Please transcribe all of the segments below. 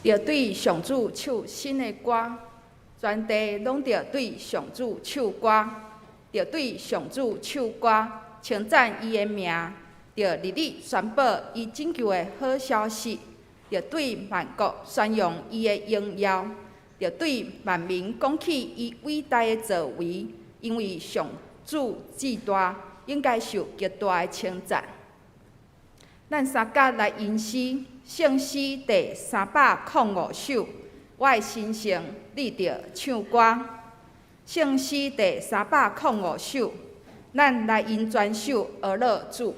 着对上主唱新的歌，全地拢着对上主唱歌，着对上主唱歌，称赞伊的名，着日日宣布伊拯救的好消息，着对万国宣扬伊的荣耀，着对万民讲起伊伟大的作为，因为上主至大，应该受极大的称赞。咱三甲来吟诗，圣诗第305首，我的心声，你着唱歌。圣诗第305首，咱来吟全首俄勒主。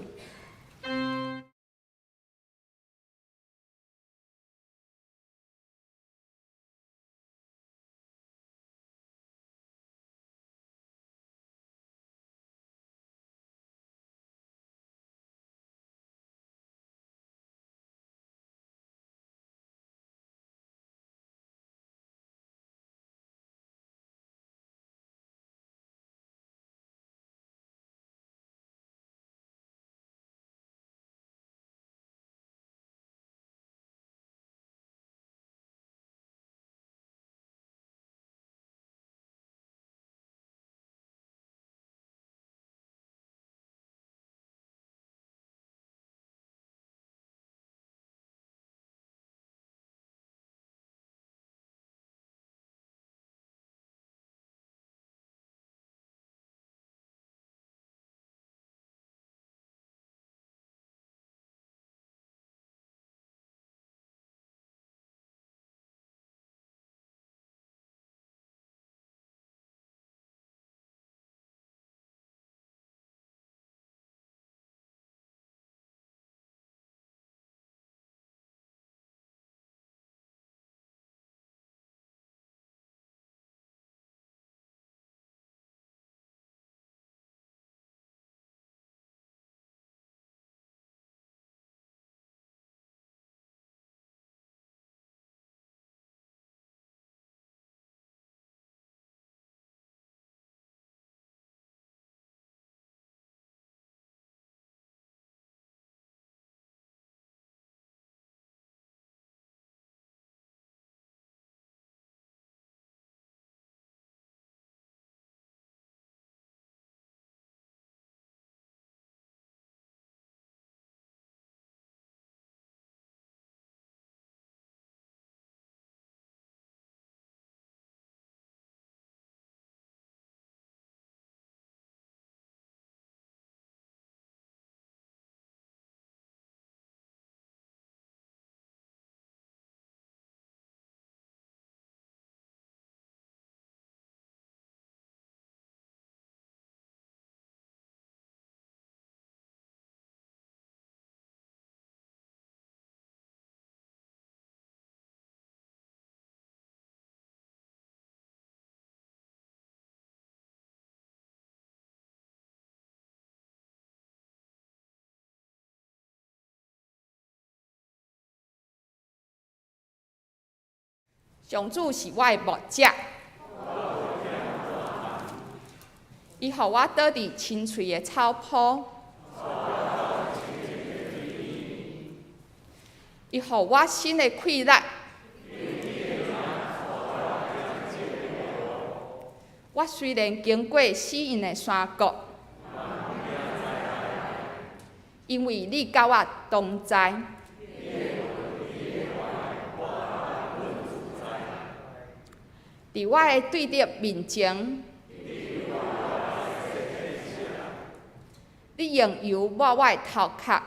上主是我的牧者，伊予我倒伫青翠的草坡，伊予我心的快乐。我虽然经过死荫的山谷，因为你甲我同在。伫我的对立面前，你用油抹我的头壳，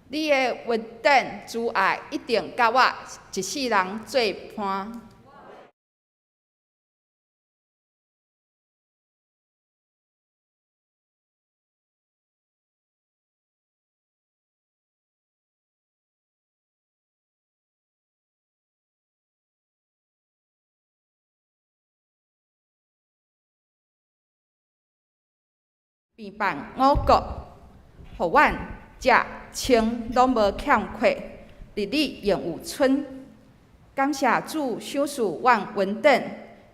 你的稳定慈爱一定甲我一世人作伴。平凡五谷，互阮食穿拢无欠缺，日日用有春。感谢主赏赐阮稳定，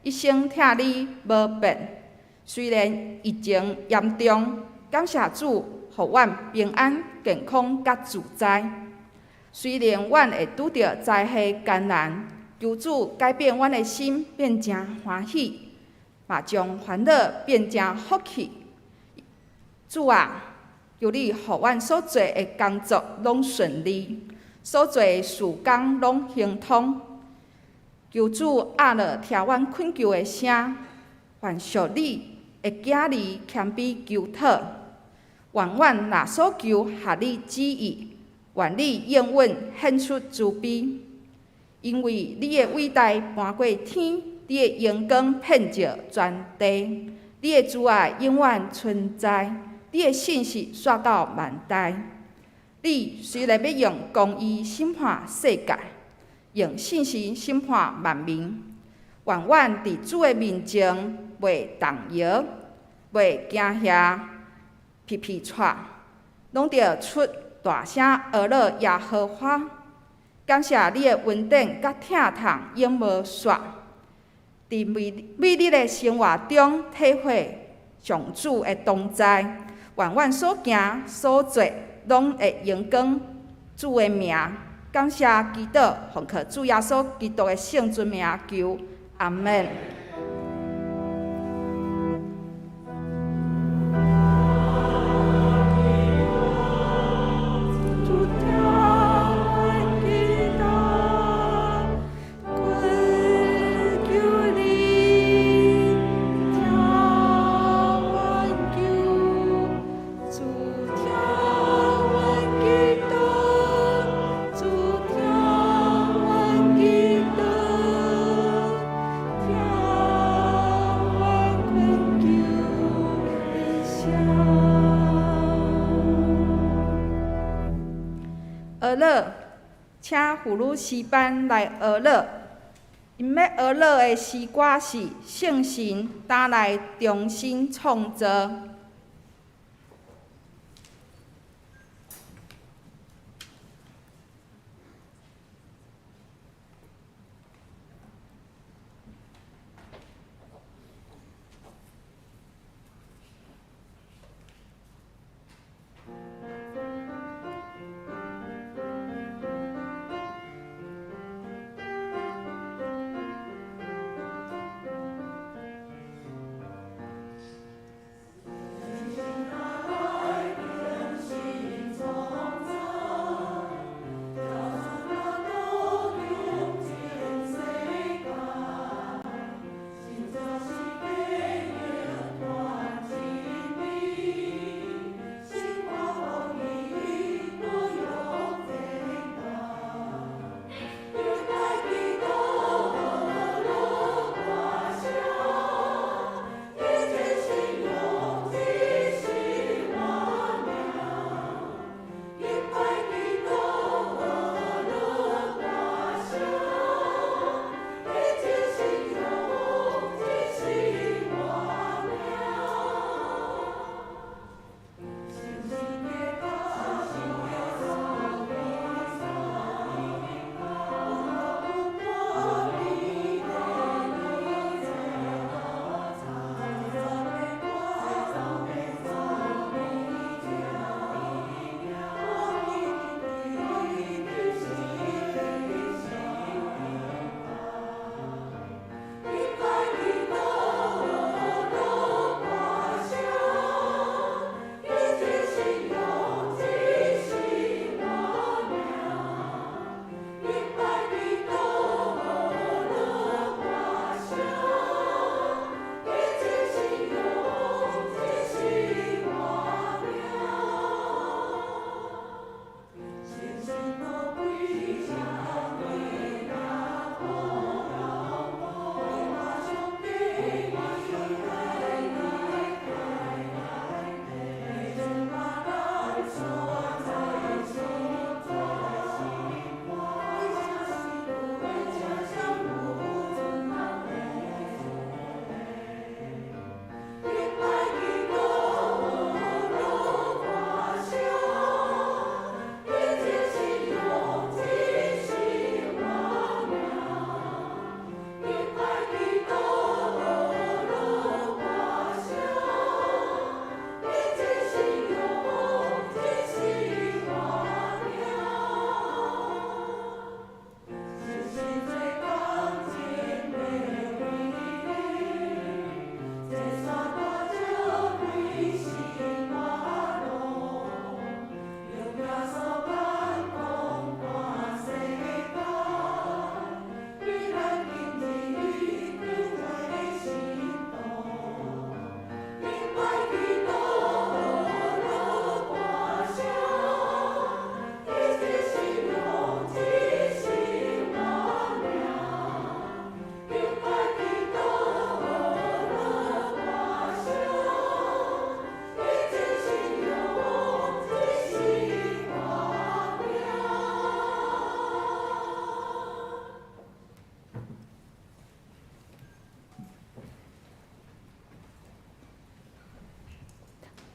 一生听你无变。虽然疫情严重，感谢主互阮平安、健康甲自在。虽然阮会拄着灾害艰难，求主改变阮的心，变成欢喜，嘛将烦恼变成福气。主啊，求你互阮所做的工作拢顺利，所做的事工拢亨通。求主压落听阮恳求的声，愿属你的囝儿谦卑求讨。愿阮若所求合你旨意，愿你应允显出慈悲。因为你的伟大搬过天，你的阳光遍照全地，你的慈爱永远存在，你的信实续到万代。你虽然要用公义审判世界，用信实审判万民，愿阮伫主的面前袂动摇，袂惊吓。皮皮喘，拢着出大声呵乐耶和华。感谢你的恩典甲疼痛永无煞，伫美丽的生活中体会上主的同在。愿阮所行所做，拢会荣光主的名。感谢祈祷，奉靠主耶稣基督的圣尊名求，阿门。学乐，请妇女诗班来学乐。因要学乐的诗歌是圣神打来重新创造。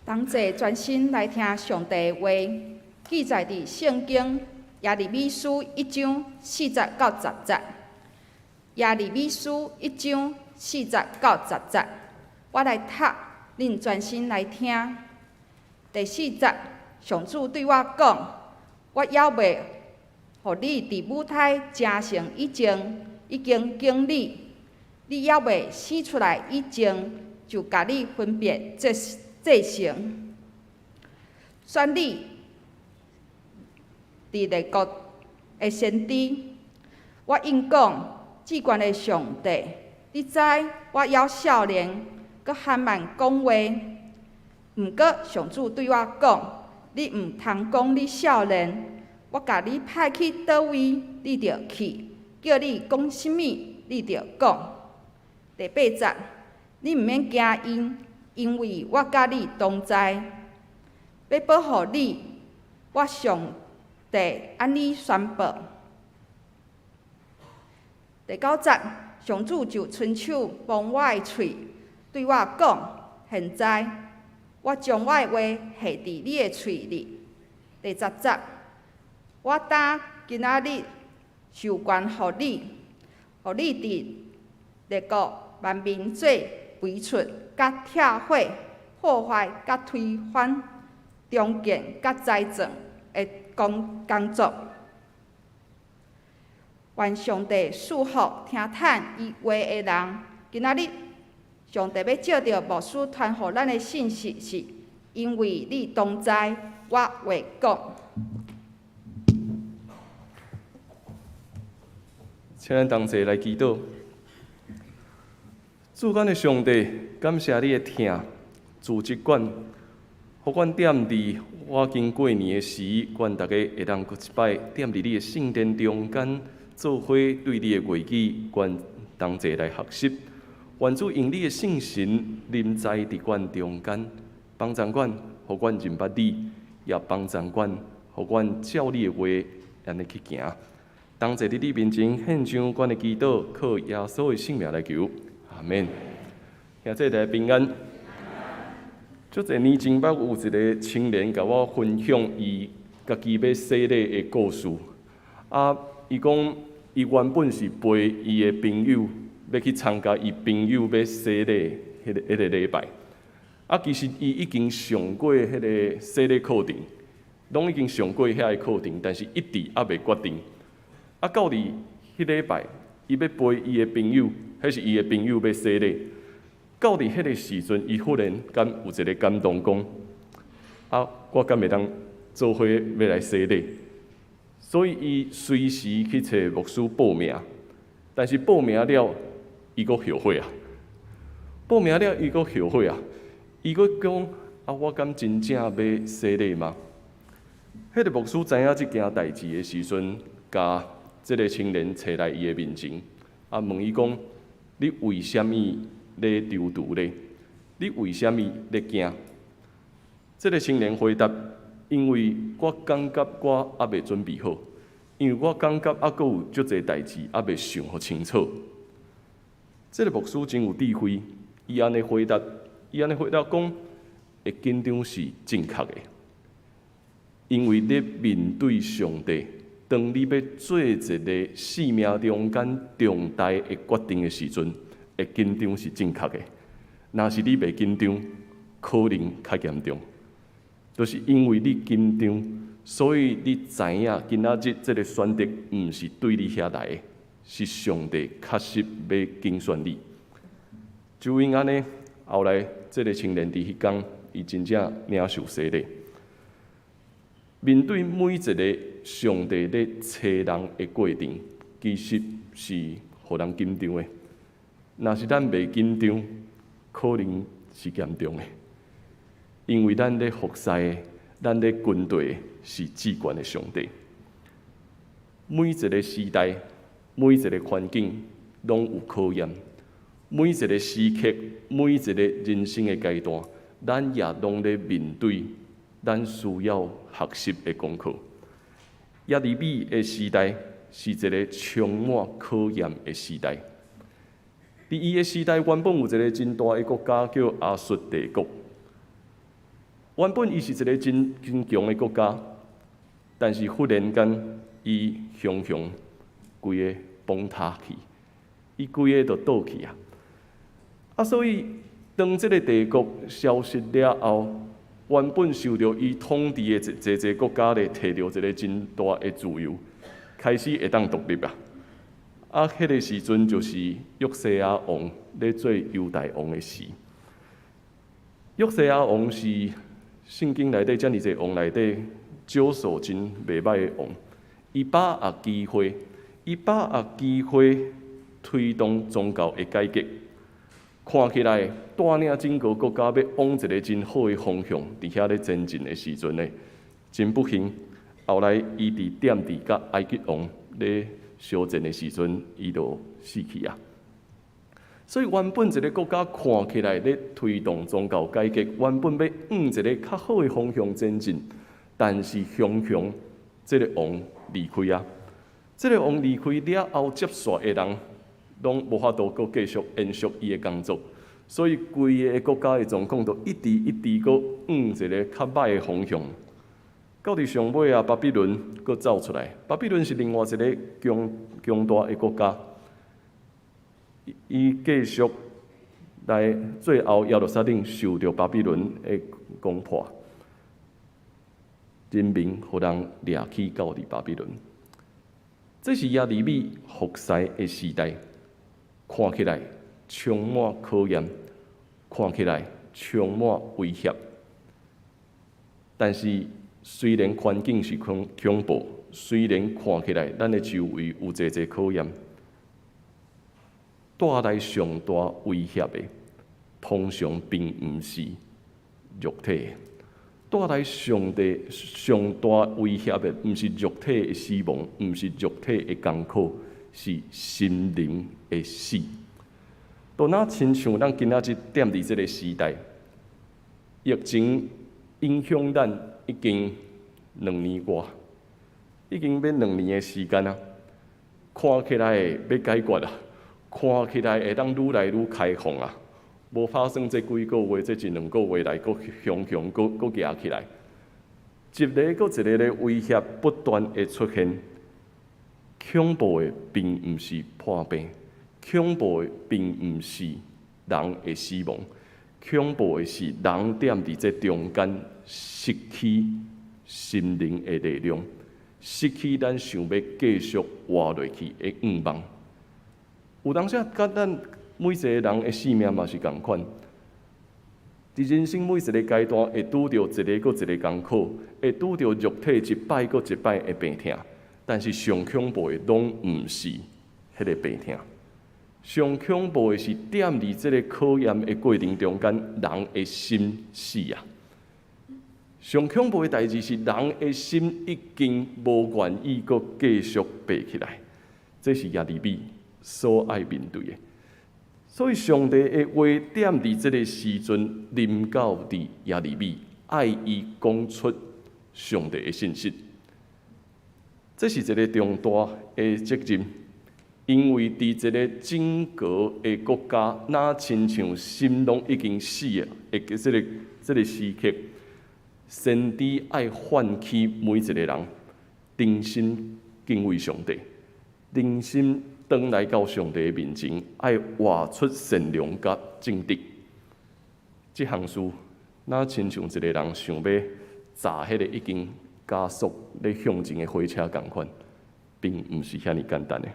同齐专心来听上帝的话，记载伫圣经耶利米书1章4节到10节。耶利米书1章4节到10节，我来读，恁专心来听。第4节，上主对我讲：我还袂，互你伫母胎成成以前，已经经历；你还袂生出来以前，就甲你分别制成，选你伫列国的先知。我应讲，至高的上帝，你知我还少年，阁罕慢讲话。毋过上主对我讲：你毋通讲你少年，我甲你派去倒位，你着去；叫你讲甚物，你着讲。第8节，你毋免惊因为我甲你同在，要保护你。我上帝安尼宣布。第9节，上主就伸手摸我的喙，对我讲：现在我将我的话下伫你的喙里。第10节，我担今仔日授权互你伫列国万民做肥出甲拆伙、破坏甲推翻、重建甲栽种的工作。愿上帝赐福听趁伊话的人。今仔日，上帝要借着牧师传予咱的信息是：因为你同在，我会讲。请咱同齐来祈祷。主管的上帝，感谢你的听，自即管，互阮踮伫我经过年的时，阮大家会当搁一摆踮伫你的圣殿中间，做伙对你的话语，阮同齐来学习。愿主用你的圣神临在伫阮中间，帮助阮，互阮认捌你，也帮助阮，互阮照你的话安尼去行。同齐伫你面前献上阮的祈祷，靠耶稣的圣名来求，阿免。兄弟大家平安。足侪年前捌有一个青年甲我分享伊家己要洗礼的故事。伊讲伊原本是陪伊的朋友要去参加伊朋友要洗礼迄个礼拜。其实伊已经上过迄个洗礼课程，拢已经上过遐个课程，但是一直还未决定。到伫迄礼拜，伊要陪伊的朋友，迄是伊的朋友要洗礼。到伫迄个时阵，伊忽然间有一个感动，讲：我敢会当做伙要来洗礼？所以伊随时去找牧师报名，但是报名了，伊阁后悔啊！报名了，伊阁后悔啊！伊阁讲：我敢真正要洗礼吗？迄个牧师知影即件代志的时阵，甲即个青年找来伊的面前，问伊讲：你为虾米咧丢毒咧？你为虾米咧惊？即个青年回答：因为我感觉我还未准备好，因为我感觉还阁有足侪代志还未想好清楚。即个牧师真有智慧，伊安尼回答讲：会紧张是正确的，因为你面对上帝。当你要做一个生命中间重大的决定的时阵，会紧张是正确的。若是你袂紧张，可能较严重。就是因为你紧张，所以你知影今仔日这个选择毋是对你遐来的，是上帝确实要拣选你。就因安尼，后来这个青年伫迄天，伊真正领受洗礼。面对每一个上帝咧找人的过程，其实是互人紧张的。若是咱袂紧张，可能是严重的，因为咱咧服侍的、咱咧军队的是至高的上帝。每一个时代、每一个环境，拢有考验；每一个时刻、每一个人生的阶段，咱也拢咧面对咱需要学习的功课。耶利米的时代是一个充满考验的时代。伫伊的时代，原本有一个真大的国家叫亚述帝国。原本伊是一个真强的国家，但是忽然间伊熊规个崩塌去，伊规个就倒去啊！所以当这个帝国消失了后，原本受到伊统治的一国家咧，摕到一个真大的自由，开始会当独立啊！迄个时阵就是约西亚王咧做犹大王的时。约西亚王是圣经内底遮尔侪王内底少数真袂歹的王，伊把握机会推动宗教的改革。看起来带领整个国家要往一个真好的方向，伫遐咧前进的时阵呢，真不幸。后来伊伫惦伫甲埃及王咧相战的时阵，伊就死去啊。所以原本一个国家看起来咧推动宗教改革，原本要往一个较好的方向前进，但是这个王离开啊。这个王离开了后，接续的人拢无法度继续延续伊的工作，所以规个国家的状况就一直搁往一个较歹的方向。到伫上尾啊，巴比伦搁走出来。巴比伦是另外一个强大的国家。伊继续来，最后耶路撒冷受到巴比伦的攻破，人民互人掠去到伫巴比伦。这是耶利米服侍的时代，看起来充满考验，看起来充满威胁。但是虽然环境是恐怖，虽然看起来咱的周围有侪考验。带来上大威胁的，通常并毋是肉体；带来上大威胁的，毋是肉体的死亡，毋是肉体的艰苦，是心灵的死。都那亲像咱今仔日踮伫这个时代，疫情影响咱已经2年外，已经要2年的时间啊，看起来要解决啊。看起来会当愈来愈开放啊！无发生这几个月，这1-2个月来，佫强佫压起来，一个佫一个的威胁不断的出现。恐怖的并毋是破病，恐怖的并毋是人的死亡，恐怖的是人踮伫这中间失去心灵的力量，失去咱想要继续活落去的愿望。有当时甲咱每一个人的性命嘛是共款，伫人生每一个阶段会拄着一个佫一个艰苦，会拄着肉体一摆佫一摆的病痛，但是上恐怖的拢毋是迄个病痛，上恐怖的是踮伫即个考验的过程中间，人的心死啊！上恐怖的代志是人的心已经无愿意佫继续爬起来，这是耶利米所爱面对的，所以上帝的话点伫这个时阵临到伫耶利米，爱伊讲出上帝的信息。这是一个重大的责任，因为伫一个整个的国家，那亲像心拢已经死啊的这个时刻，先知爱唤起每一个人，真心敬畏上帝，真心转来到上帝的面前，爱活出善良甲正直。这项事，那亲像一个人想要砸迄个已经加速咧向前的火车同款，并毋是遐尼简单的。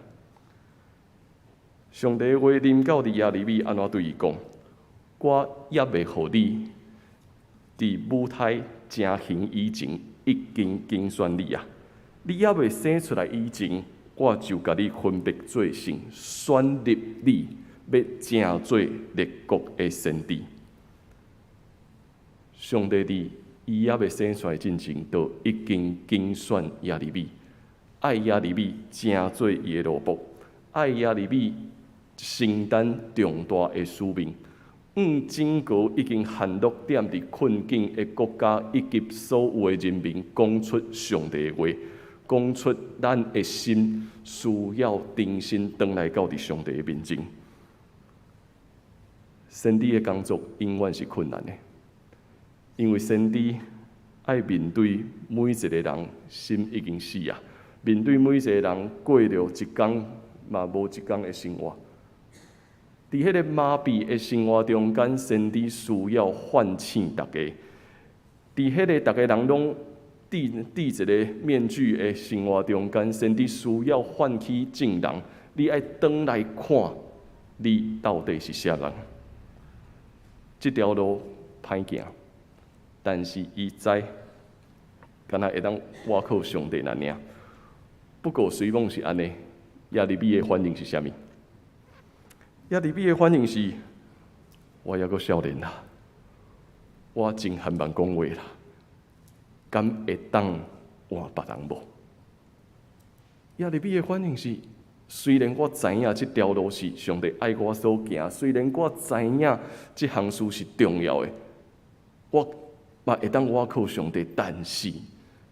上帝的话临到伫耶利米安怎对伊讲？我也未互你伫母胎成形以前，已经精选你啊！你也未生出来以前，我就甲你分别做圣，选立你，要成做列国的先知。上帝伫伊也未生出来之前，就已经精选耶利米，爱耶利米成做伊的奴仆，爱耶利米承担重大的使命。整个已经陷落踮伫困境的国家以及所有的人民，讲出上帝的话，讲出咱的心需要真心转来到伫上帝的面前。先知的工作永远是困难的，因为先知爱面对每一个人心已经死啊，面对每一个人过着一天嘛无一天的生活。伫迄个麻痹的生活中间，先知需要唤醒大家。伫迄个大家人拢戴一个面具的生活中间，先知需要唤起众人，你爱倒来看，你到底是啥人？这条路歹行，但是伊知，敢若会当倚靠上帝那尔。不过随梦是安尼，耶利米的反应是啥物？耶利米的反应是：我还阁少年啦，我真罕慢讲话啦，敢会当换别人无？耶利米的反应是：虽然我知影这条路是上帝爱我所行，虽然我知影这项事是重要的，我嘛会当倚靠上帝，但是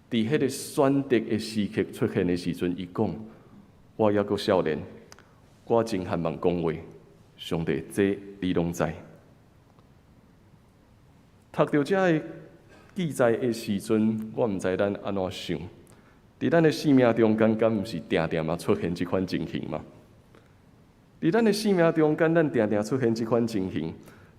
伫迄个选择的时刻出现的时阵，伊讲：我还阁少年，我真罕慢讲话。上帝，这你拢知。读到这个记载的时阵，我毋知咱安怎想。伫咱的生命中间，敢毋是定定嘛出现即款情形吗？伫咱的生命中间，咱定定出现即款情形。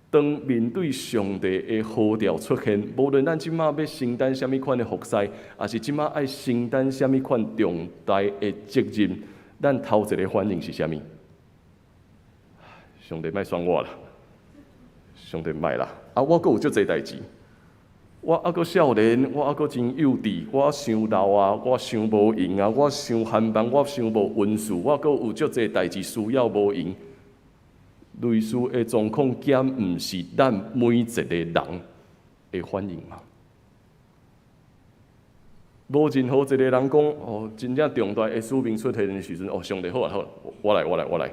当面对上帝的呼召出现，无论咱即马要承担什么款的服侍，还是即马爱承担什么款重大的责任，咱头一个反应是啥物？上帝莫选我啦，上帝莫啦！啊，我阁有足侪代志，我还阁少年，我还阁真幼稚，我伤老啊，我伤无用啊，我伤罕慢，我伤无温顺，我阁有足侪代志需要无用。类似的状况，兼毋是咱每一个人的反应嘛？无任何一个人讲哦，真正重大的使命出现的时阵，哦，上帝好啊好，我来。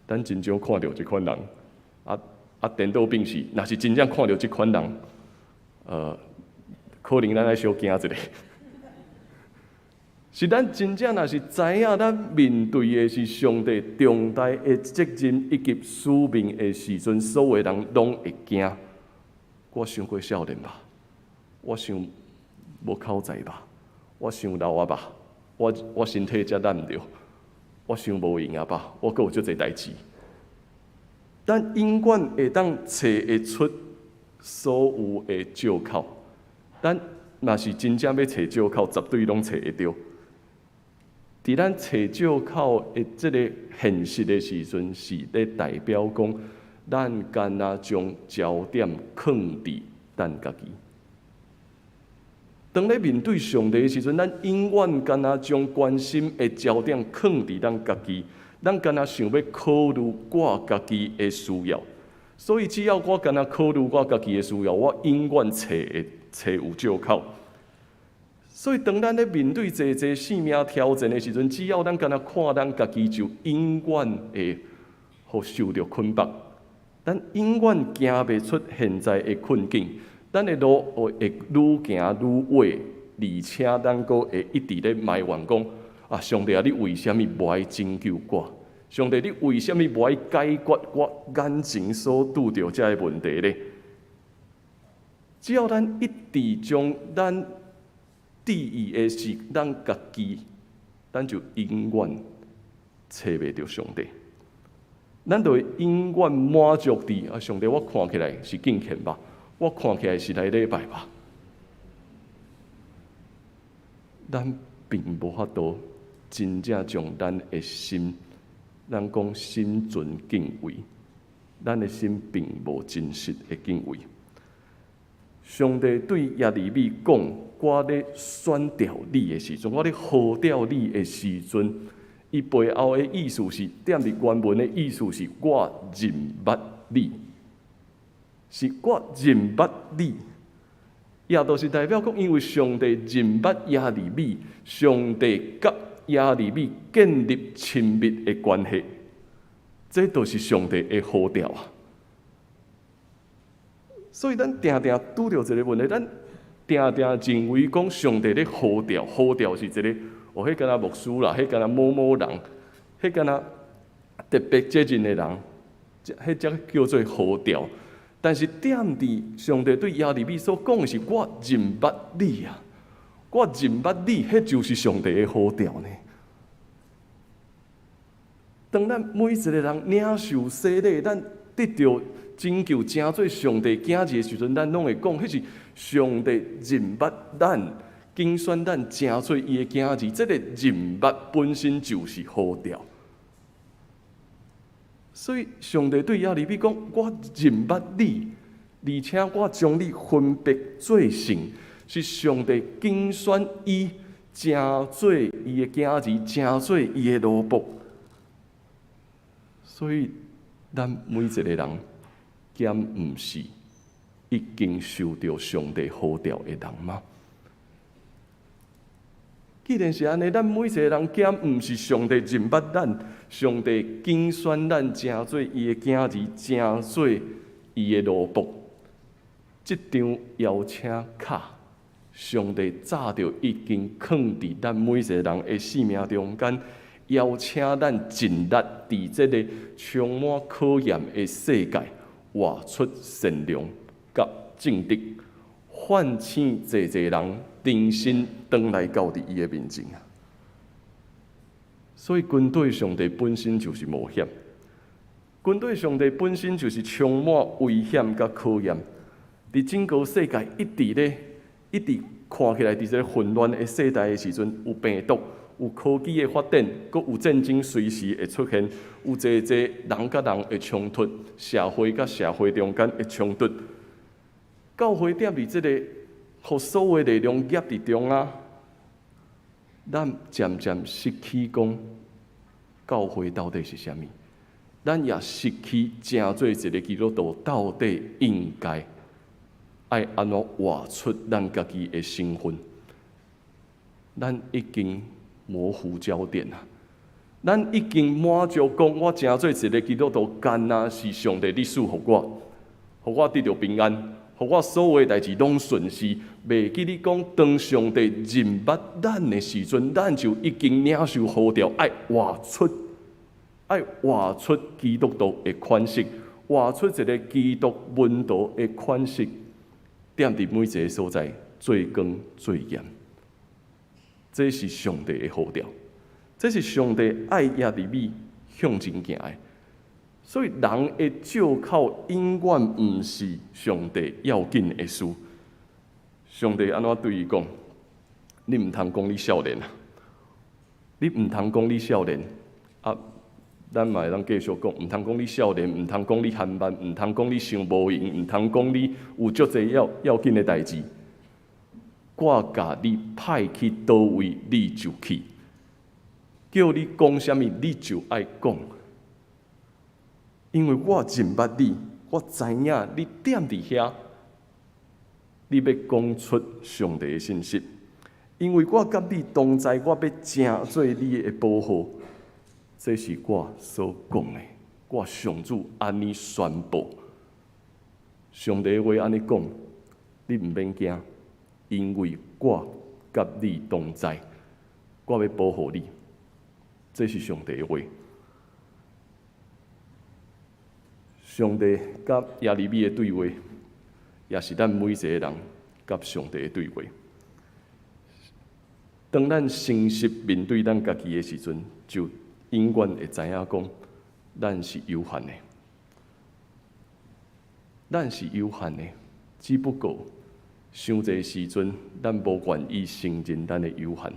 咱真正看到这款人，颠倒病是，若是真正看到这款人，可能咱爱小惊一下。是咱真正若是知影，咱面对的是上帝重大的责任以及使命的时阵，所有人拢会惊。我伤过少年吧，我伤无口才吧，我伤老啊吧，我身体才担毋着。我伤无用啊吧，我阁有足侪代志。咱永远会当找会出所有的借口。咱若是真正要找借口，绝对拢找会到。伫咱找借口的这个现实的时阵，是咧代表讲，咱干那将焦点放伫咱家己。当咧面对上帝的时阵，咱永远干那将关心的焦点放伫咱家己，咱干那想要考虑我家己的需要。所以只要我干那考虑我家己的需要，我永远找有借口。所以当咱咧面对这生命挑战的时阵，只要咱干那看咱家己，就永远会互受到捆绑。咱永远行袂出现在的困境。咱的路会愈行愈歪，而且咱阁会一直咧埋怨讲：啊，上帝啊，你为什么无爱拯救我？上帝，你为什么无爱解决我眼前所拄着这个问题呢？只要咱一直将咱注意的是咱家己，咱就永远找袂到上帝。咱就会永远满足伫啊，上帝，我看起来是敬虔吧？我看起来是来礼拜吧，咱并无法度真正将咱的心，咱讲心存敬畏，咱的心并无真实的敬畏。上帝对耶利米讲：我咧选调你的时阵，我咧呼召你的时阵，伊背后的意思是，点伫原文的意思是我认捌你。是我认捌你，也就是代表讲，因为上帝认捌耶利米，上帝甲耶利米建立亲密的关系，这就是上帝的呼召啊。所以咱定定拄着一个问题，咱定定认为讲上帝咧呼召，呼召是一个哦，迄敢若牧师啦，迄敢若某人，迄敢若特别责任的人，迄才叫做呼召。但是点伫上帝对耶利米所讲的是我认捌你啊，我认捌你，迄就是上帝的呼召呢。当咱每一个人领受洗礼，咱得到拯救，成做上帝囝儿的时阵，咱拢会讲，迄是上帝认捌咱，拣选咱成做伊的囝儿。这个认捌本身就是呼召。所以上帝对耶利米讲：我认捌你，而且我将你分别做圣，是上帝拣选伊，成做伊的囝儿，成做伊的奴仆。所以，咱每一个人，敢毋是已经受到上帝呼召的人吗？既然是安尼，咱每一个人敢毋是上帝认捌咱，上帝拣选咱，成做伊的囝儿，成做伊的奴仆。这张邀请卡，上帝早就已经放伫咱每一个人的生命中间，邀请咱尽力伫这个充满考验的世界，活出善良甲正直，唤醒济济人重新回来到伫伊的面前啊！所以军队上帝本身就是冒险，军队上帝本身就是充满危险甲考验。伫整个世界一直看起来伫这个混乱的世代的时阵，有病毒，有科技的发展，阁有战争随时会出现，有济人甲人的冲突，社会甲社会中间的冲突。教会踮伫这个，互所有的力量夹伫中啊，咱渐渐失去讲教会到底是啥物，咱也失去成做一个基督徒到底应该爱安怎活出咱家己的身份。咱已经模糊焦点啊！咱已经满足讲，我成做一个基督徒，干那是上帝历史互我得到平安。互我所有的代志拢顺遂，袂记你讲，当上帝认捌咱的时阵，咱就已经领受呼召，爱活出基督徒的款式，活出一个基督门徒的款式，踮伫每一个所在，做光做盐。这是上帝的呼召，这是上帝爱耶利米向前行的。所以人的借口永远毋是上帝要紧的事。上帝安怎对伊讲？你毋通讲你少年啊！你毋通讲你少年啊！咱嘛会当继续讲，毋通讲你少年，毋通讲你含慢，毋通讲你想无闲，毋通讲你有足侪要紧的代志。我甲你派去倒位，你就去；叫你讲啥物，你就爱讲。因为我认捌你，我知影你踮伫遐，你要讲出上帝的信息。因为我甲你同在，我要成做你的保护。这是我所讲的，我上主安尼宣布。上帝的话安尼讲，你毋免惊，因为我甲你同在，我要保护你。这是上帝的话。上帝甲耶利米的对话，也是咱每一个人甲上帝的对话。当咱诚实面对咱家己的时阵，就永远会知影讲，咱是有限的，咱是有限的，只不过伤济时阵，咱无愿意承认咱的有限，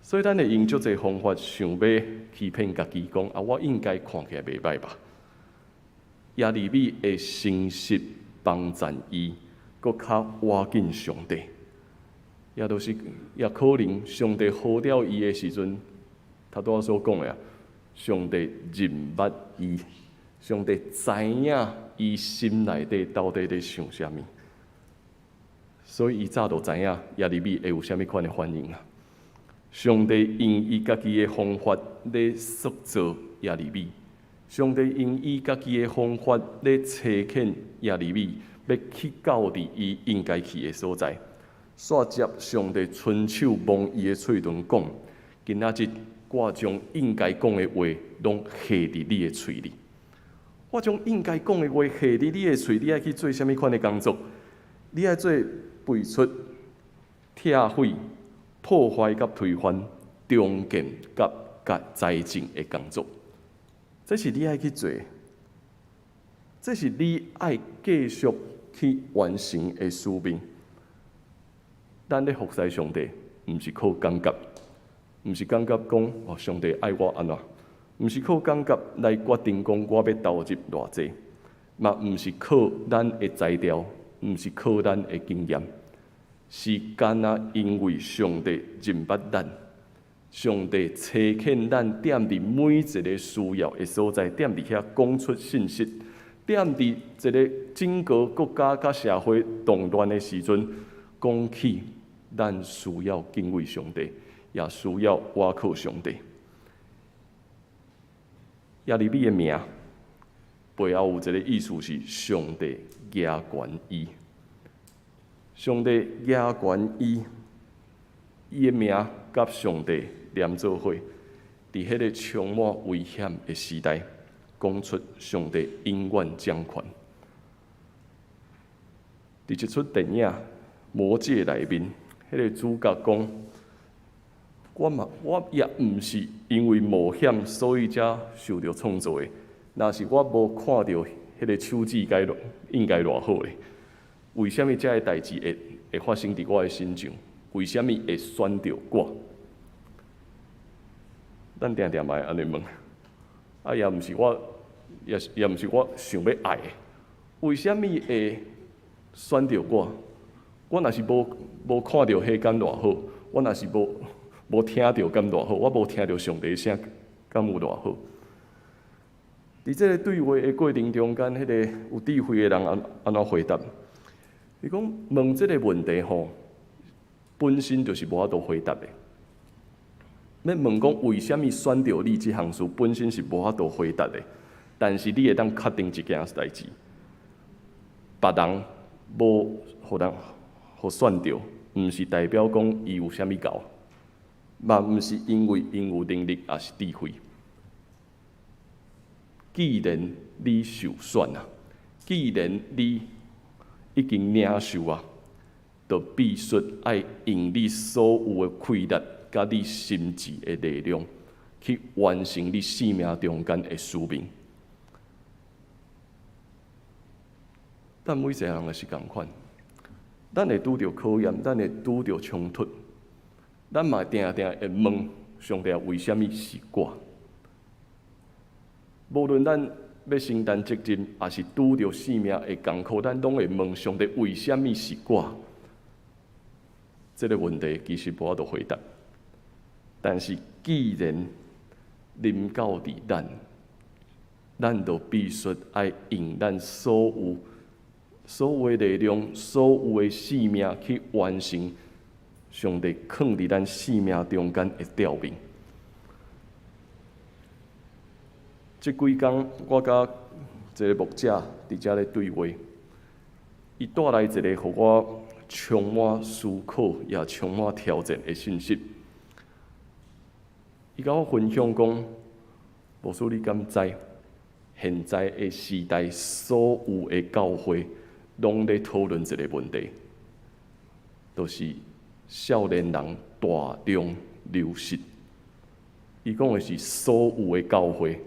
所以咱会用足济方法想要欺骗家己，讲啊，我应该看起来袂歹吧。耶利米会诚实帮赞伊，搁较活紧上帝，也可能上帝呼召伊的时阵，他拄仔所讲的啊，上帝认捌伊，上帝知影伊心内底到底在想啥物，所以伊早就知影耶利米会有啥物款的反应啊。上帝用伊家己的方法来塑造耶利米。上帝用伊家己的方法来差遣耶利米，要去到伫伊应该去的所在。煞接上帝伸手摸伊的喙唇讲：今仔日我将应该讲的话，拢下伫你的喙里。我将应该讲的话下伫你的嘴，你爱去做什么款的工作？你爱做背出、拆毁、破坏甲推翻、重建甲财政的工作，这是你爱去做，这是你爱继续去完成的使命。咱咧服侍上帝，毋是靠感觉，毋是感觉讲哦，上帝爱我安怎，毋是靠感觉来决定讲我要投入偌济，嘛毋是靠咱的才调，毋是靠咱的经验，是干那因为上帝认捌咱，上帝差遣咱踮伫每一个需要的所在，踮伫遐讲出信息，踮伫一个整个国家甲社会动乱的时阵，讲起。咱需要敬畏上帝，也需要倚靠上帝。耶利米的名背后有一个意思是上帝耶权伊。上帝耶权伊，伊的名甲上帝连做伙，伫迄个充满危险的时代，讲出上帝永远掌权。伫一出电影《魔戒》内面。迄个主角讲：我也毋是因为冒险，所以才受到创造的。若是我无看到迄个手指应该偌好咧，为什么这个代志会发生伫我的身上？为什么会选到我？咱定定嘛会安尼问，也毋是我，也毋是我想要爱的，为什么会选到我？我若是无看到迄敢偌好，我若是无听到敢偌好，我无听到上帝声敢有偌好。伫这个对话的过程中间，迄个有智慧的人安怎回答？伊讲问这个问题吼，本身就是无法度回答的。要问讲为什么选到你这项事，本身是无法度回答的。但是你会当确定一件代志，别人无互人。互选到，毋是代表讲伊有啥物够，嘛毋是因为因有能力，也是智慧。既然你受选啊，既然你已经领受啊，就必须爱用你所有的气力，甲你心智的力量，去完成你生命中间的使命。但每一个人也是共款。咱会拄着考验，咱会拄着冲突，咱嘛定定会问上帝为什么是我？无论咱要承担责任，还是拄着生命的艰苦，咱拢会问上帝为什么是我？这个问题其实无法度回答。但是既然临到伫咱就必须爱用咱所有的力量，所有的生命去完成上帝放伫咱生命中间的调命。这几天，我甲一个牧者伫遮咧对话，伊带来一个互我充满思考也充满挑战的信息。伊甲我分享讲，牧师你敢知？现在的时代，所有的教会拢咧讨论一个问题，就是少年人大量流失。伊讲的是所有的教会，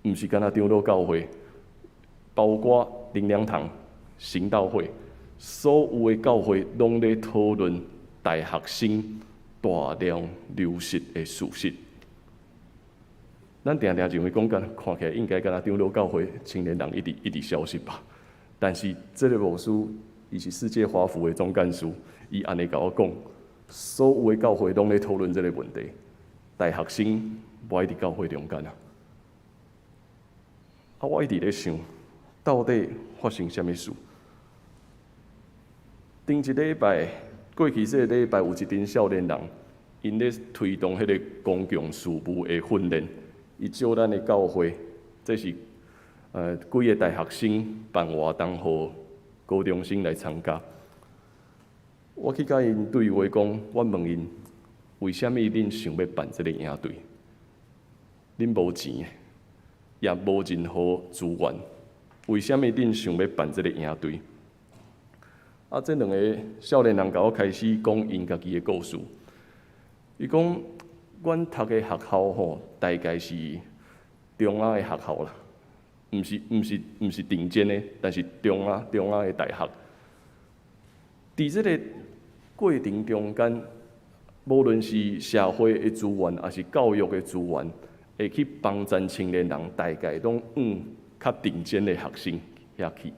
毋是干那长老教会，包括灵粮堂、神道会，所有的教会拢咧讨论大学生大量流失的事实。咱定定认为讲看起来应该干那长老教会青年人一直消失吧。但是这个牧师，伊是世界华府的总干事，伊安尼甲我讲，所有的教会拢咧讨论这个问题，大学生无爱伫教会中间啊。我一直咧想，到底发生什么事？顶一礼拜，过去这个礼拜有一群少年人，因咧推动迄个公共事务的训练。伊招咱的教会，这是几个大学生办活动，互高中生来参加。我去甲因对话讲，我问因，为什么恁想要办这个营队？恁无钱，也无任何资源，为什么恁想要办这个营队？啊，这两个少年人甲我开始讲因家己的故事。伊讲，阮读的学校吼，大概是中央的学校啦，毋是顶尖的，但是中央的大学。伫这个过程中间，无论是社会的资源，还是教育的资源，会去帮助青年人，大概拢较顶尖的学生遐去。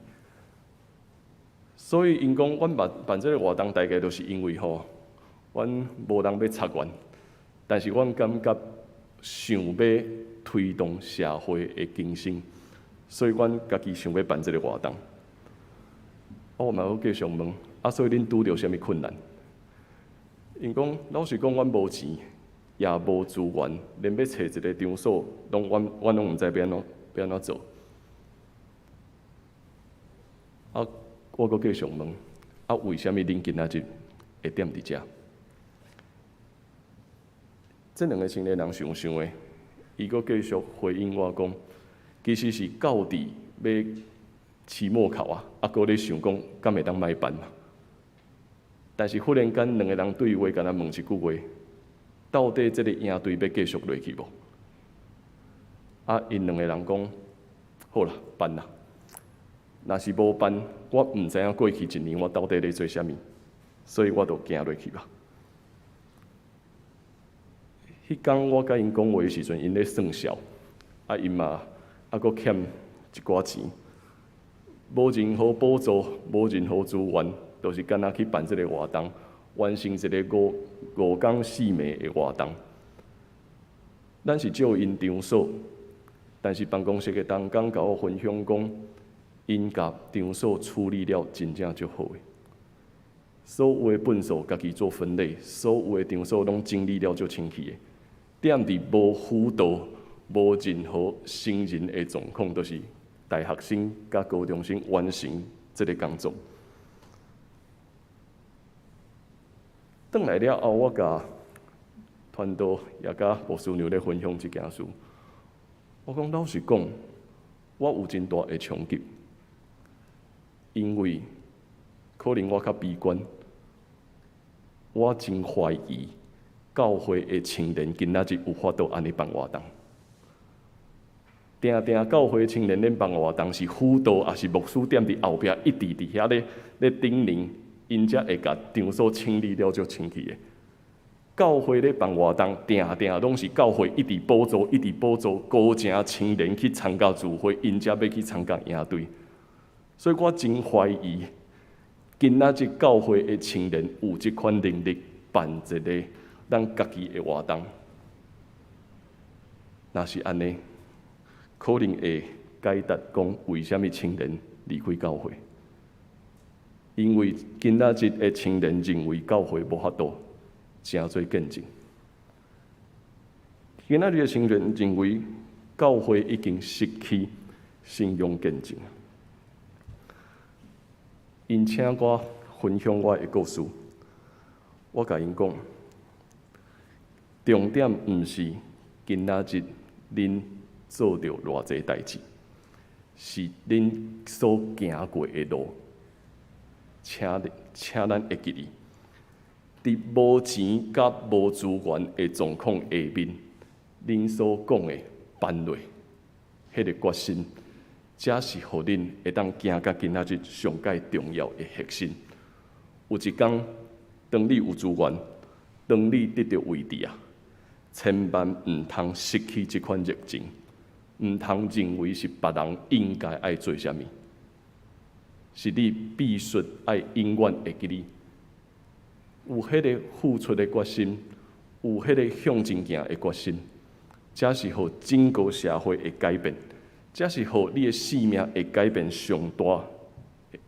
所以因讲，阮办这个活动，大概都是因为吼，阮无人要插阮，但是阮感觉想要推动社会的竞争，所以阮家己想要办这个活动。我嘛要继续问，所以恁拄着啥物困难？因讲，老实讲，阮无钱，也无资源，连要找一个场所，阮拢毋知要安怎做。我阁继续问，为什么恁今仔日会踮伫遮？这两个青年人想的，伊阁继续回应我讲，其实是到底要期末考阁咧想讲，敢会当卖办嘛？但是忽然间，两个人对话，敢若问一句话：到底这个营队要继续落去无？因两个人讲：好啦，办啦。若是无办，我毋知影过去一年我到底咧做啥物，所以我就行落去吧。迄天我甲因讲话的时阵，因咧算数，因嘛阁欠一寡钱，无任何补助，无任何资源，就是干那去办这个活动，完成一个5天4暝的活动。咱是借因场所，但是办公室的同工甲我分享讲，因甲场所处理了真正足好诶。所有的粪扫家己做分类，所有的场所拢整理了足清气诶。踮伫无辅导、无任何成人的状况，都是大学生甲高中生完成这个工作。转来了后，我甲团导也甲吴师娘咧分享这件事。我讲老实讲，我有真大的冲击，因为可能我较悲观，我真怀疑教会的青年今仔日有法度安尼办活动。定定教会青年咧办活动是辅导，也是牧师踮伫后壁一直伫遐咧叮咛，因才会甲场所清理了足清气的。教会咧办活动，定定拢是教会一直补助高正青年去参加聚会，因才要去参加营队。所以我真怀疑，今仔日教会的青年有即款能力办一个咱家己的活动。若是安尼，可能会解答讲为什么青年离开教会，因为今仔日的青年认为教会无法度真做见证。今仔日的青年认为教会已经失去信仰见证。因请我分享我的故事，我甲因讲，重点毋是今仔日恁做着偌济代志，是恁所行过的路，请咱会记哩。伫无钱甲无资源的状况下面，恁所讲的办落，迄个决心，才是互恁会当行到今仔日上界重要的核心。有一天，当你有资源，当你得到位置千万毋通失去这款热情，毋通认为是别人应该爱做啥物，是你必须爱永远会记哩。有迄个付出的决心，有迄个向前行的决心，才是互整个社会的改变，才是互你的生命会改变上大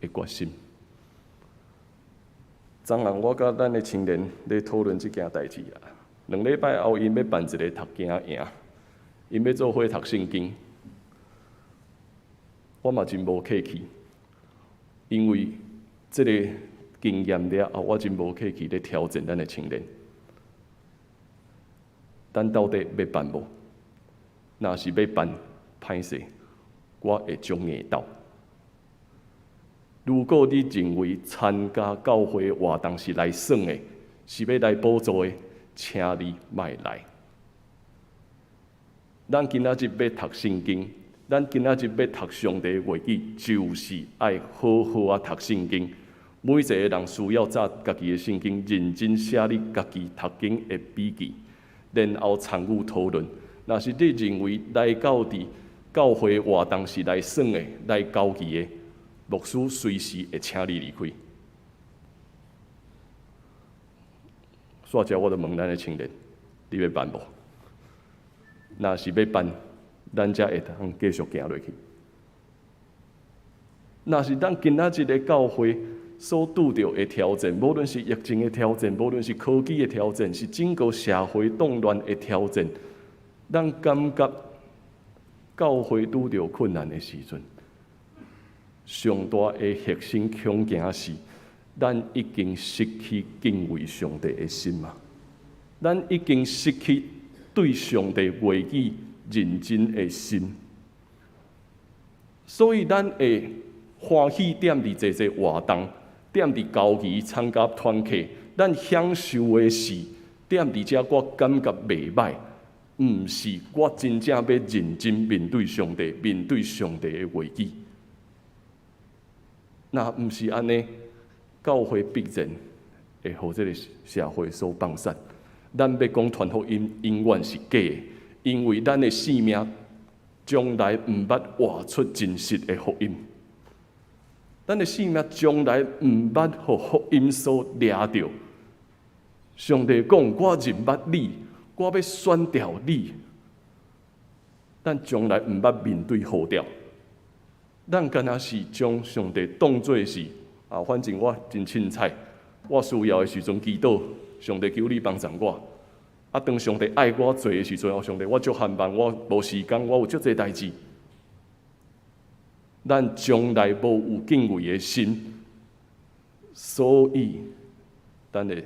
的决心。昨晚我甲咱的青年咧讨论这件代志2礼拜后，因要办一个读经营，因要做伙读圣经。我嘛真无客气，因为这个经验了后，我真无客气咧挑战咱的青年。咱到底要办无？若是要办，歹势，我会将硬斗。如果你认为参加教会活动是来耍的，是要来补助的，请你莫来。咱今仔日要读圣经，咱今仔日要读上帝的话语，就是爱好好啊读圣经。每一个人需要查家己的圣经，认真写你家己读经的笔记，然后参与讨论。若是你认为来到伫教会活动是来耍的、来交际的，牧师随时会请你离开。煞只我就问咱的青年，你要办无？若是要办，咱才会通继续行落去。若是咱今仔日的教会所拄到的挑战，无论是疫情的挑战，无论是科技的挑战，是整个社会动乱的挑战，咱感觉教会拄到困难的时阵，上大的核心恐惊是，咱已经失去敬畏上帝的心嘛？咱已经失去对上帝话语认真的心，所以咱会欢喜踮伫这些活动，踮伫交际参加团契，咱享受的是踮伫遮，我感觉袂歹，毋是我真正要认真面对上帝，面对上帝的话语。那毋是安尼，教会必然会互这个社会所放散。咱要讲传福音，永远是假的，因为咱的性命将来毋捌活出真实的福音。咱的性命将来毋捌互福音所掠着。上帝讲：我认捌你，我要选调你。咱将来毋捌面对好调。咱敢若是将上帝当作是反正我真凊彩，我需要的时阵祈祷，上帝求你帮助我。当上帝爱我做的时阵，上帝我足繁忙，我无时间，我有足侪代志。咱将来无有敬畏的心，所以咱的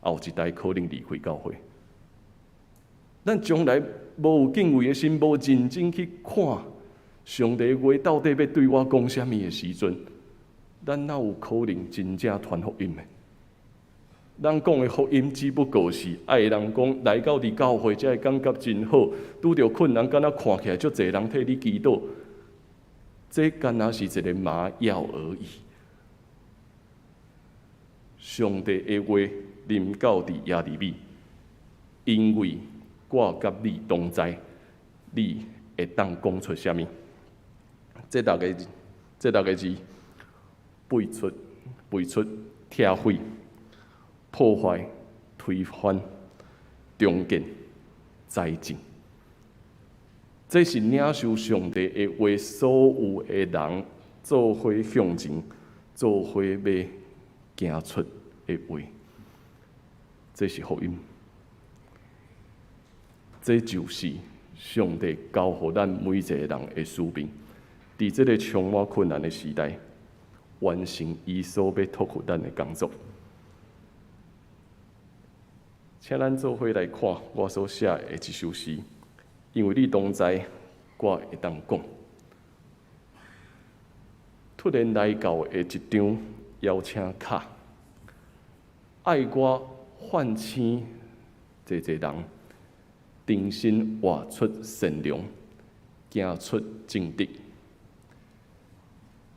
后一代可能离开教会。咱将来无有敬畏的心，无认真去看上帝的话到底要对我讲啥物的时阵，咱哪有可能真正传福音的？咱讲的福音只不过是爱人讲来到伫教会，才会感觉真好。拄着困难，敢若看起来足侪人替你祈祷，这敢若是一个麻药而已。上帝的话临到伫耶利米，因为我甲你同在，你会当讲出啥物？这六个字：背出、拆毁、破坏、推翻、重建、再建。这是领受上帝的话，所有的人做伙向前，做伙要行出的话。这是福音，这就是上帝交予咱每一个人的使命。在这个充满困难的时代，完成伊所要托付咱的工作。请咱做伙来看我所写的一首诗，因为你同在，我会当讲。突然来到的一张邀请卡，爱我唤醒一人，重新活出善良，行出正直。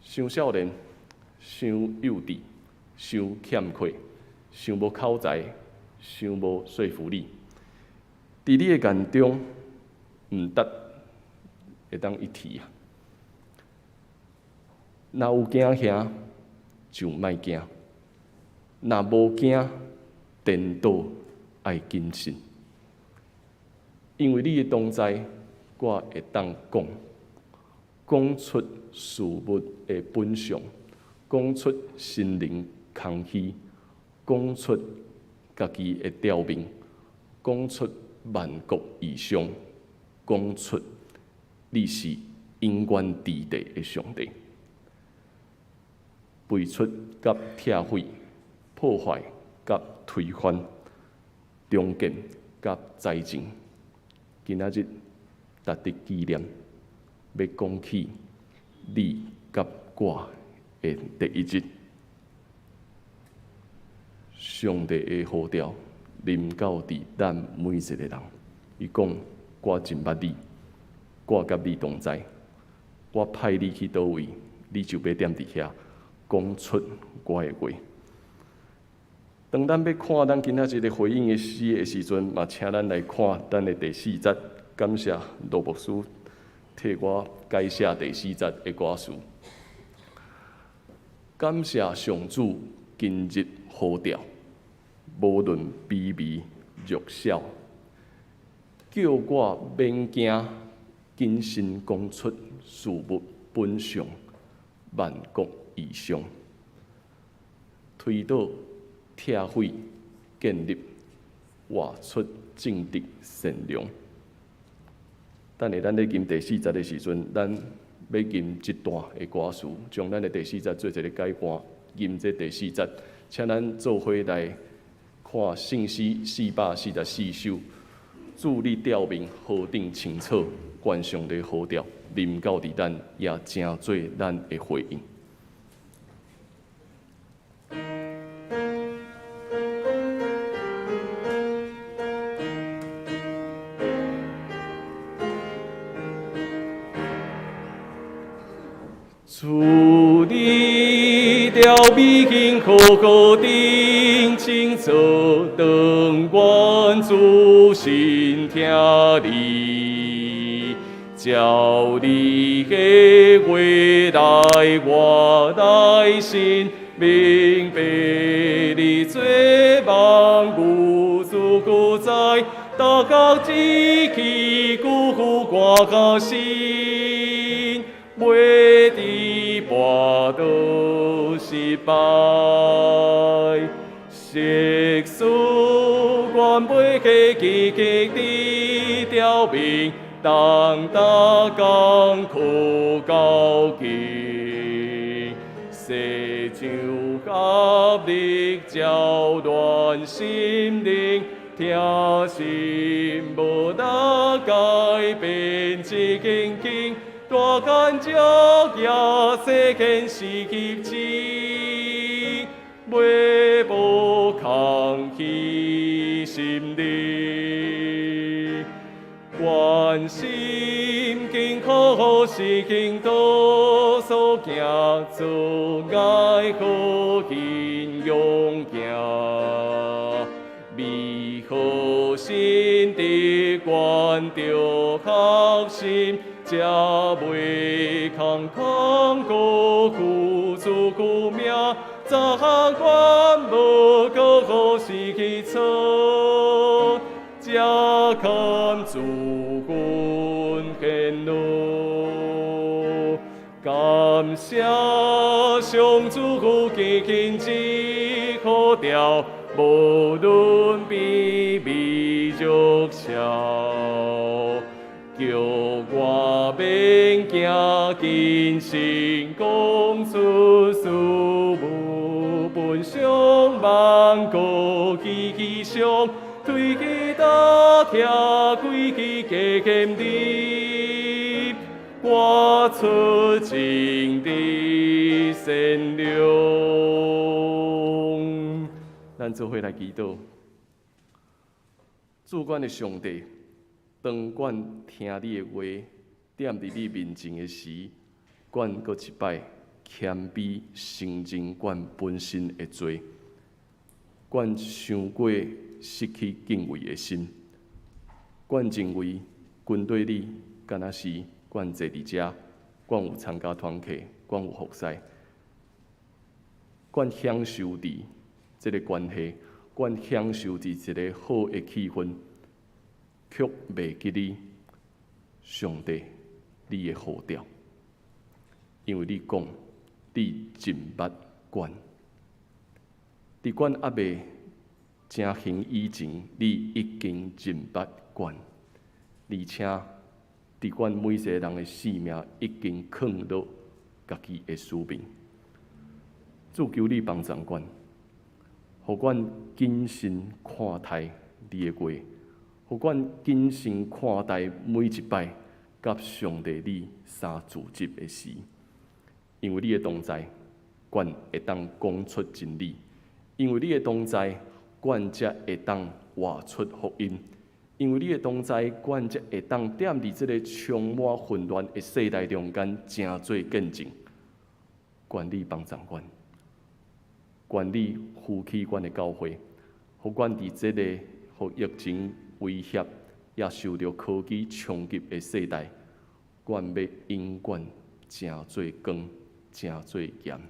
伤少年，伤幼稚，伤欠缺，伤无口才，伤无说服力。伫你的眼中，毋得会当一提啊！若有惊吓，就莫惊；若无惊，颠倒爱谨慎。因为你的同在，我会当讲出事物的本相，讲出心灵空虚，讲出家己的刁民，讲出万国异象，讲出你是永远伫地的上帝。背出甲拆毁、破坏甲推翻、重建甲再建，今仔日值得纪念。要讲起你甲我的第一日。上帝的呼召临到伫咱每一个人。伊讲：我真捌你，我甲你同在，我派你去倒位，你就要踮伫遐，讲出我的话。当咱要看咱今仔日的回应的诗的时阵，嘛请咱来看咱的第4节。感谢罗牧师替我改写第4节的歌词。感谢上主今日呼召，无论卑微弱小，叫我免惊，谨慎讲出事物本相，万国以上，推倒拆毁，建立，活出正直善良。等下咱咧吟第4节的时阵，咱要吟一段的歌词，将咱的第4节做一个改版，吟这第4节，请咱做伙来看圣诗444首，注你调明河顶青草，观上帝呼召，临到伫咱，也成做咱的回应。主你调美景河顶青草，灯光主心听你，照你的话来我内心，明白你做万物主古在，大家志气鼓舞歌到心，每日跋倒失败，世事原袂过积极地调明，当大艰苦交劲，世上压力搅乱心灵，听心无能改变一根筋。大干照也世间是极致，袂无空虚心力，关心艰苦是经多所行，做爱好心勇行，美好心地关着学心。才袂空辜负自顾命，早关无过好失去错，才堪自君献路。感谢上主基之呼召，无论卑微弱小。叫我免惊，谨慎讲出事物本相，万国其上，推起大拆开去加减的，活出正直善良。咱做伙来祈祷，主管的上帝。当阮听你的话，踮伫你面前的时，阮搁一摆谦卑承认阮本身的罪。阮想过失去敬畏的心，阮认为军队里敢若是阮坐伫遮，阮有参加团契，阮有服侍，阮享受伫这个关系，阮享受伫一个好的气氛。却袂记你，上帝，你的呼召，因为你讲，你真捌阮，伫阮还未成形以前，你已经真捌阮，而且伫阮每一个人的性命已经藏落家己的使命。主求你帮助阮，互阮谨慎看待你的话。互阮谨慎看待每一摆甲上帝你相自执的时，因为你的同在，阮会当讲出真理；因为你的同在，阮才会当活出福音；因为你的同在，阮才会当踮伫这个充满混乱的世代中间，正做见证。愿你帮助阮，愿你扶起阮的教会，互阮伫这个互疫情威胁，也受到科技冲击的世代，阮要永远正做光，正做盐。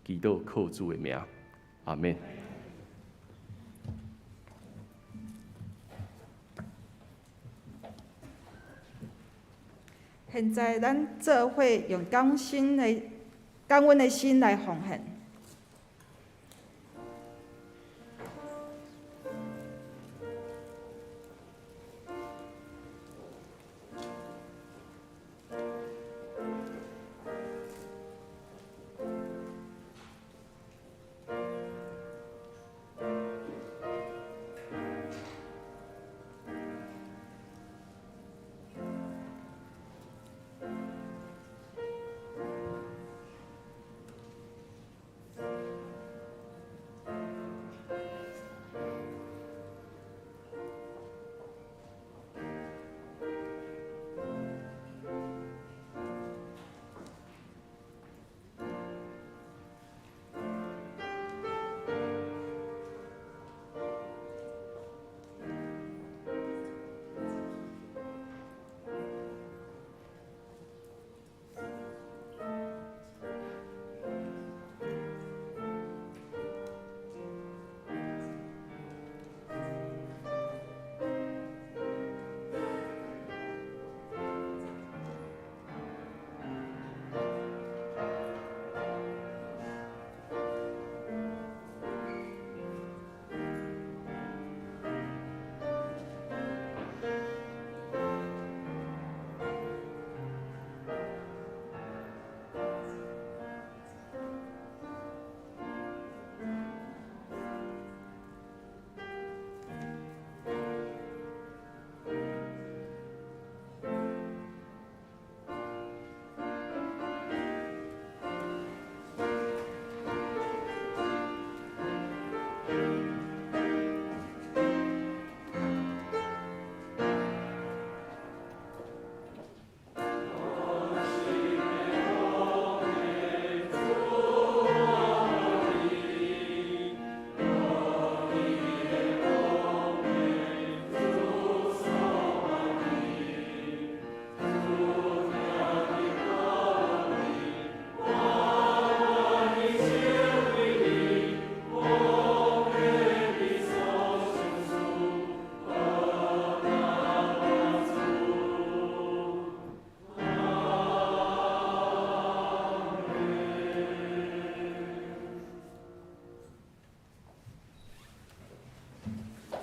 祈祷靠主的名，阿免。现在，咱做伙用感恩的心来奉献。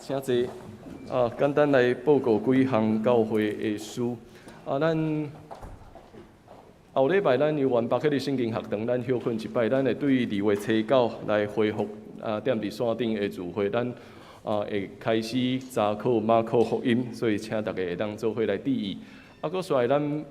请坐。简单来报告几项教会的事。咱后礼拜咱由原北迄个圣经学堂，咱休困一摆，咱会对2月初9来恢复踮伫山顶的聚会，咱会开始查考马可福音，所以请大家会当做伙来注意。佫煞咱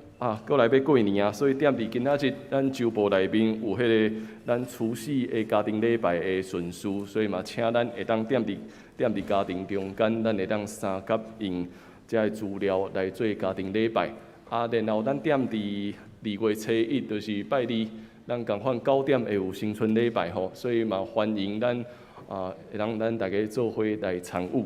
佫来要过年啊，所以踮伫今仔日，咱周报内面有迄个咱除夕的家庭礼拜的顺序，所以嘛，请咱会当踮伫家庭中间，咱会当三甲用这个资料来做家庭礼拜。然后咱踮伫2月初1，就是拜二，咱共款9点会有新春礼拜吼，所以嘛欢迎咱会当咱大家做伙来参与。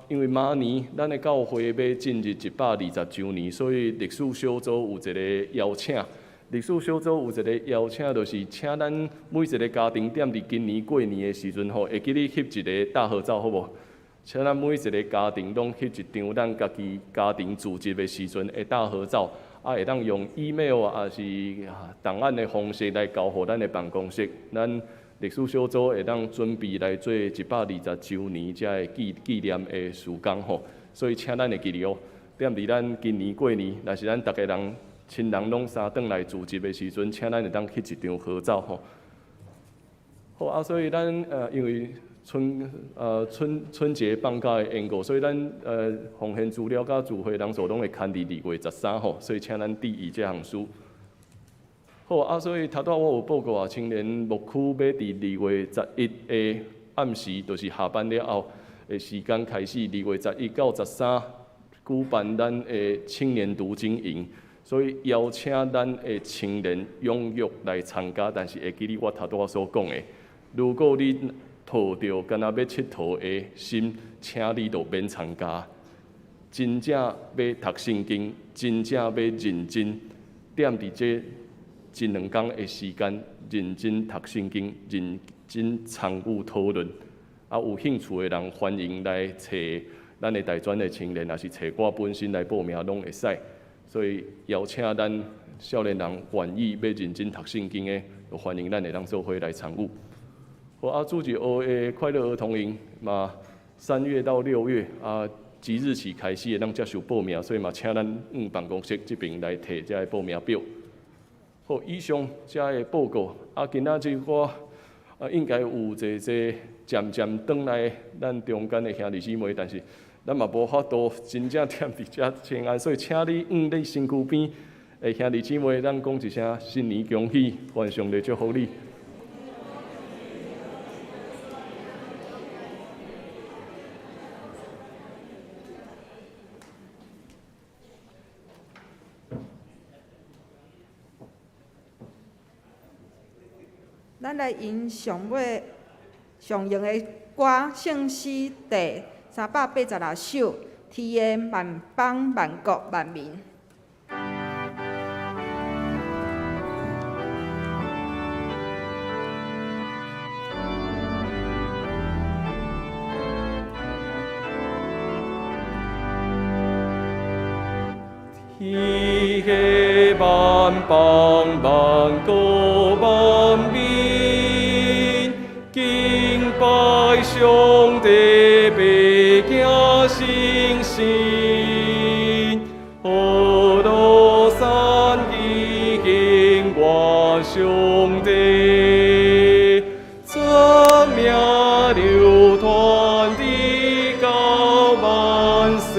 因为明年咱的教会要进入120周年，所以历史小组有一个邀请。历史小组有一个邀请，就是请咱每一个家庭踮伫今年过年的时阵吼，会记咧翕一个大合照，好无？请咱每一个家庭拢翕一张咱家己家庭自集的时阵的大合照，会当用 email 也是档案的方式来交互咱的办公室。咱历史小组会当准备来做120周年这个纪念的时间吼，所以请咱会记哩哦。踮伫咱今年过年，若是咱逐个人亲人拢相转来聚集的时阵，请咱会当翕一张合照吼。好所以咱因为春节放假的缘故，所以咱奉献资料甲聚会人数拢会牵伫2月13号，所以请咱注意这项事。好啊，所以头拄我有报告啊，青年牧区要伫2月11的暗时，就是下班了后的时间开始，2月11到13举办咱的青年读经营。所以邀请咱的青年踊跃来参加，但是会记哩我头拄所讲的，如果你抱着干那要佚佗的心，请你就免参加。真正要读圣经，真正要认真，踮伫这一2天的时间，认真读圣经，认真参与讨论。啊，有兴趣的人欢迎来找咱的大专的青年，也是找我本身来报名拢会使。所以邀请咱少年人愿意要认真读圣经的，就欢迎咱会当做伙来参与。好啊，主持学的快乐儿童营嘛，3月到6月啊，即日起开始会当接受报名，所以嘛，请咱办公室这边来摕这个报名表。好，以上这个报告啊，今仔日我应该有一渐渐转来咱中间的兄弟姊妹，但是咱嘛无法度真正踮伫遮请安，所以请你你身躯边的兄弟姊妹，咱讲一声新年恭喜，愿上帝祝福你。咱来吟上用的歌《圣诗》第386首，天的万邦万国万民。天的万邦万国万民，敬拜上帝，白行圣神。何罗山已经我上帝，赞名流传的到万世。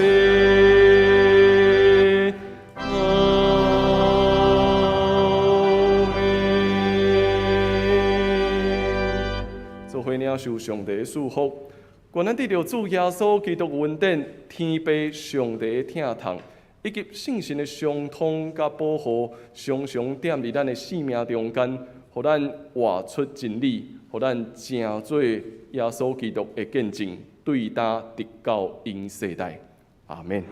领受上帝的祝福，愿咱得到主耶稣基督恩典、天父上帝的疼痛，以及圣神的相通甲保护，常常踮伫咱的生命中间，互咱活出真理，互咱成做耶稣基督的见证，对答直到永世代。阿门。